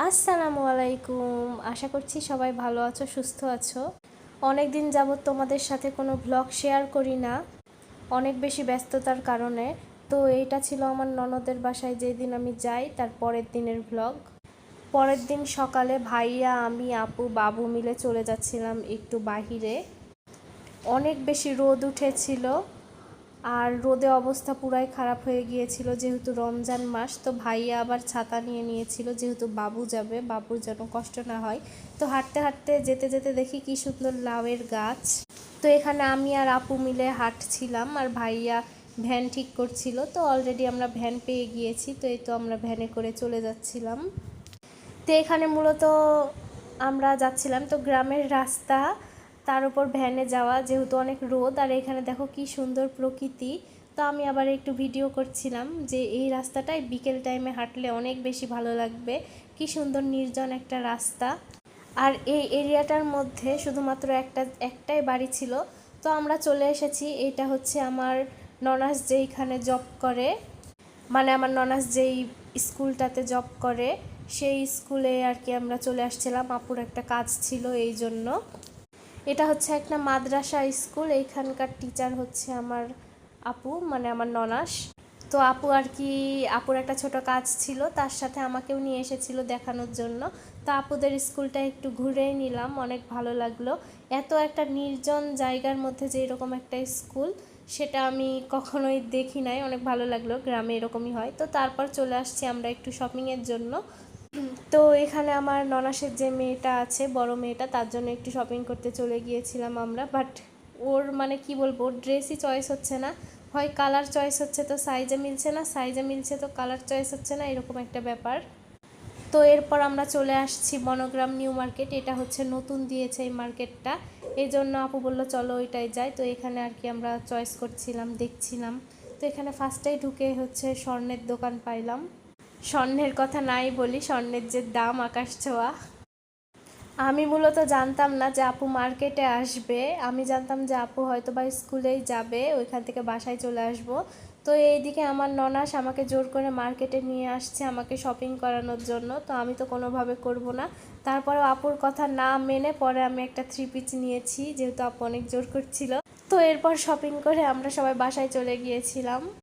আসসালামু আলাইকুম। আশা করছি সবাই ভালো আছো, সুস্থ আছো। অনেক দিন যাবৎ তোমাদের সাথে কোনো ভ্লগ শেয়ার করি না, অনেক বেশি ব্যস্ততার কারণে। তো এইটা ছিল আমার ননদের বাসায় যেদিন আমি যাই তার পরের দিনের ভ্লগ। পরের দিন সকালে ভাইয়া, আমি, আপু, বাবু মিলে চলে যাচ্ছিলাম একটু বাহিরে। অনেক বেশি রোদ উঠেছিল আর রোদে অবস্থা পুরাই খারাপ হয়ে গিয়েছিল, যেহেতু রমজান মাস। তো ভাইয়া আবার ছাতা নিয়ে নিয়েছিল, যেহেতু বাবু যাবে, বাবুর যেন কষ্ট না হয়। তো হাঁটতে হাঁটতে যেতে যেতে দেখি কি সুন্দর লাউয়ের গাছ। তো এখানে আমি আর আপু মিলে হাঁটছিলাম আর ভাইয়া ভ্যান ঠিক করছিল। তো অলরেডি আমরা ভ্যান পেয়ে গিয়েছি, তো এই তো আমরা ভ্যানে করে চলে যাচ্ছিলাম। তো এখানে মূলত আমরা যাচ্ছিলাম তো গ্রামের রাস্তা, তার উপর ভ্যানে যাওয়া, যেহেতু অনেক রোদ। আর এখানে দেখো কি সুন্দর প্রকৃতি। তো আমি আবার একটু ভিডিও করছিলাম যে এই রাস্তাটায় বিকেল টাইমে হাঁটলে অনেক বেশি ভালো লাগবে, কি সুন্দর নির্জন একটা রাস্তা। আর এই এরিয়াটার মধ্যে শুধুমাত্র একটাই বাড়ি ছিল। তো আমরা চলে এসেছি। এটা হচ্ছে আমার ননাস যেইখানে জব করে, মানে আমার ননাস যেই স্কুলটাতে জব করে সেই স্কুলে আর কি আমরা চলে আসছিলাম। আপুর একটা কাজ ছিল এই জন্য। এটা হচ্ছে একটা মাদ্রাসা স্কুল, এইখানকার টিচার হচ্ছে আমার আপু, মানে আমার ননাস। তো আপু আর কি, আপুর একটা ছোট কাজ ছিল, তার সাথে আমাকেও নিয়ে এসেছিল দেখানোর জন্য। তো আপুদের স্কুলটা একটু ঘুরেই নিলাম, অনেক ভালো লাগলো। এত একটা নির্জন জায়গার মধ্যে যে এরকম একটা স্কুল, সেটা আমি কখনোই দেখি নাই। অনেক ভালো লাগলো, গ্রামে এরকমই হয়। তো তারপর চলে আসছি আমরা একটু শপিংয়ের জন্য। তো এখানে আমার ননাসের যে মেয়েটা আছে, বড় মেয়েটা, তার জন্য একটু শপিং করতে চলে গিয়েছিলাম আমরা। বাট ওর মানে কি বলবো, ওর ড্রেসই চয়েস হচ্ছে না। হয় কালার চয়েস হচ্ছে তো সাইজে মিলছে না, সাইজে মিলছে তো কালার চয়েস হচ্ছে না, এরকম একটা ব্যাপার। তো এরপর আমরা চলে আসছি বনগ্রাম নিউ মার্কেট। এটা হচ্ছে নতুন দিয়েছে এই মার্কেটটা, এই জন্য আপু বললো চলো ওইটাই যাই। তো এখানে আর কি আমরা চয়েস করছিলাম, দেখছিলাম। তো এখানে ফার্স্টেই ঢুকে হচ্ছে স্বর্ণের দোকান পাইলাম। স্বর্ণের কথা নাই বলি, স্বর্ণের যে দাম আকাশ ছোঁয়া। আমি মূলত জানতাম না যে আপু মার্কেটে আসবে, আমি জানতাম যে আপু হয়তো বা স্কুলেই যাবে, ওইখান থেকে বাসায় চলে আসব। তো এইদিকে আমার ননাস আমাকে জোর করে মার্কেটে নিয়ে আসছে আমাকে শপিং করানোর জন্য। তো আমি তো কোনোভাবে করব না, তারপরেও আপুর কথা না মেনে পরে আমি একটা 3 পিস নিয়েছি, যেহেতু আপু অনেক জোর করছিল। তো এরপর শপিং করে আমরা সবাই বাসায় চলে গিয়েছিলাম।